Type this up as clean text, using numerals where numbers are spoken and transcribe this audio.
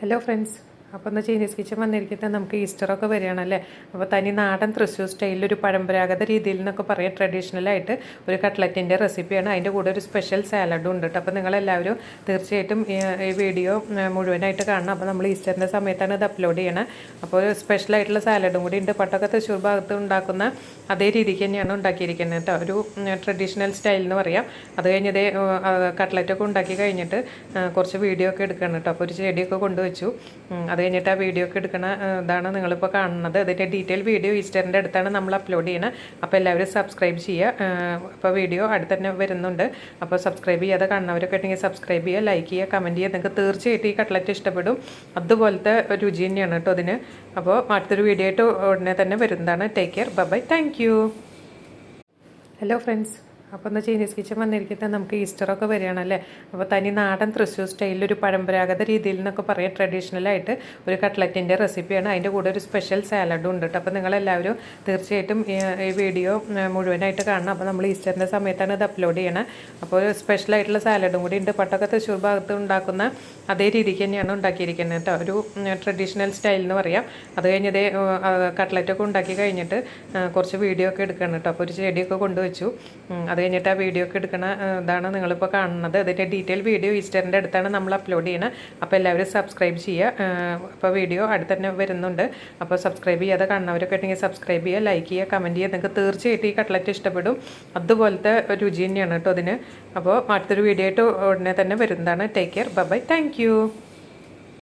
Hello friends, അപ്പോൾ ഒന്ന് Chinese kitchen വന്നിരിക്കുന്നത് നമുക്ക് ഈസ്റ്ററൊക്കെ വരികയാണല്ലേ. അപ്പോൾ തനി നാടൻ തൃശ്ശൂർ സ്റ്റൈലിൽ പരമ്പരാഗത രീതിയിൽ എന്നൊക്കെ പറയാം, ട്രഡീഷണലായിട്ട് ഒരു കട്ട്ലറ്റിൻ്റെ റെസിപ്പിയാണ്. അതിൻ്റെ കൂടെ ഒരു സ്പെഷ്യൽ സാലഡും ഉണ്ട് കേട്ടോ. അപ്പോൾ നിങ്ങളെല്ലാവരും തീർച്ചയായിട്ടും ഈ വീഡിയോ മുഴുവനായിട്ട് കാണണം. അപ്പോൾ നമ്മൾ ഈസ്റ്ററിൻ്റെ സമയത്താണ് ഇത് അപ്ലോഡ് ചെയ്യണത്. അപ്പോൾ ഒരു സ്പെഷ്യലായിട്ടുള്ള സാലഡും കൂടി ഉണ്ട്. പട്ടൊക്കെ തൃശ്ശൂർ ഭാഗത്ത് ഉണ്ടാക്കുന്ന അതേ രീതിക്ക് തന്നെയാണ് ഉണ്ടാക്കിയിരിക്കുന്നത് കേട്ടോ. ഒരു ട്രഡീഷണൽ സ്റ്റൈൽ എന്ന് പറയാം. അത് കഴിഞ്ഞത് കട്ട്ലറ്റൊക്കെ ഉണ്ടാക്കി കഴിഞ്ഞിട്ട് കുറച്ച് വീഡിയോ ഒക്കെ എടുക്കണം കേട്ടോ. അപ്പോൾ ഒരു ചെടിയൊക്കെ കൊണ്ടുവച്ചു. അത് കഴിഞ്ഞിട്ട് ആ വീഡിയോ ഒക്കെ എടുക്കണ ഇതാണ് നിങ്ങളിപ്പോൾ കാണുന്നത്. അതിൻ്റെ ഡീറ്റെയിൽ വീഡിയോ ഈസ്റ്ററിൻ്റെ അടുത്താണ് നമ്മൾ അപ്ലോഡ് ചെയ്യുന്നത്. അപ്പോൾ എല്ലാവരും സബ്സ്ക്രൈബ് ചെയ്യുക. അപ്പോൾ വീഡിയോ അടുത്ത് തന്നെ വരുന്നുണ്ട്. അപ്പോൾ സബ്സ്ക്രൈബ് ചെയ്യാതെ കാണുന്നവരൊക്കെ ഉണ്ടെങ്കിൽ സബ്സ്ക്രൈബ് ചെയ്യുക, ലൈക്ക് ചെയ്യുക, കമൻറ്റ് ചെയ്യുക. നിങ്ങൾക്ക് തീർച്ചയായിട്ടും ഈ കട്ട്ലറ്റ് ഇഷ്ടപ്പെടും. അതുപോലത്തെ രുചി തന്നെയാണ് കേട്ടോ അതിന്. അപ്പോൾ അടുത്തൊരു വീഡിയോ ആയിട്ട് ഉടനെ തന്നെ വരുന്നതാണ്. Take care, bye, thank you. Hello friends, അപ്പോൾ ഒന്ന് ചൈനീസ് കിച്ചൺ വന്നിരിക്കുന്നത് നമുക്ക് ഈസ്റ്ററൊക്കെ വരികയാണല്ലേ. അപ്പോൾ തനി നാടൻ തൃശ്ശൂർ സ്റ്റൈലിൽ പരമ്പരാഗത രീതിയിൽ എന്നൊക്കെ പറയാം, ട്രഡീഷണലായിട്ട് ഒരു കട്ട്ലറ്റിൻ്റെ റെസിപ്പിയാണ്. അതിൻ്റെ കൂടെ ഒരു സ്പെഷ്യൽ സാലഡും ഉണ്ട് കേട്ടോ. അപ്പോൾ നിങ്ങളെല്ലാവരും തീർച്ചയായിട്ടും ഈ വീഡിയോ മുഴുവനായിട്ട് കാണണം. അപ്പോൾ നമ്മൾ ഈസ്റ്ററിൻ്റെ സമയത്താണ് ഇത് അപ്ലോഡ് ചെയ്യണത്. അപ്പോൾ ഒരു സ്പെഷ്യലായിട്ടുള്ള സാലഡും കൂടി ഉണ്ട്. പട്ടൊക്കെ തൃശ്ശൂർ ഭാഗത്ത് ഉണ്ടാക്കുന്ന അതേ രീതിക്ക് തന്നെയാണ് ഉണ്ടാക്കിയിരിക്കുന്നത് കേട്ടോ. ഒരു ട്രഡീഷണൽ സ്റ്റൈൽ എന്ന് പറയാം. അത് കഴിഞ്ഞത് കട്ട്ലറ്റൊക്കെ ഉണ്ടാക്കി കഴിഞ്ഞിട്ട് കുറച്ച് വീഡിയോ ഒക്കെ എടുക്കണം കേട്ടോ. അപ്പോൾ ഒരു ചെടിയൊക്കെ കൊണ്ടുവച്ചു. അത് കഴിഞ്ഞിട്ട് ആ വീഡിയോ ഒക്കെ എടുക്കണ ഇതാണ് നിങ്ങളിപ്പോൾ കാണുന്നത്. അതിൻ്റെ ഡീറ്റെയിൽ വീഡിയോ ഈസ്റ്ററിൻ്റെ അടുത്താണ് നമ്മൾ അപ്ലോഡ് ചെയ്യുന്നത്. അപ്പോൾ എല്ലാവരും സബ്സ്ക്രൈബ് ചെയ്യുക. അപ്പോൾ വീഡിയോ അടുത്ത് തന്നെ വരുന്നുണ്ട്. അപ്പോൾ സബ്സ്ക്രൈബ് ചെയ്യാതെ കാണുന്നവരൊക്കെ ഉണ്ടെങ്കിൽ സബ്സ്ക്രൈബ് ചെയ്യുക, ലൈക്ക് ചെയ്യുക, കമൻറ്റ് ചെയ്യുക. നിങ്ങൾക്ക് തീർച്ചയായിട്ടും ഈ കട്ട്ലറ്റ് ഇഷ്ടപ്പെടും. അതുപോലത്തെ രുചി തന്നെയാണ് കേട്ടോ അതിന്. അപ്പോൾ അടുത്തൊരു വീഡിയോ ആയിട്ട് ഉടനെ തന്നെ വരുന്നതാണ്. Take care, bye, thank U.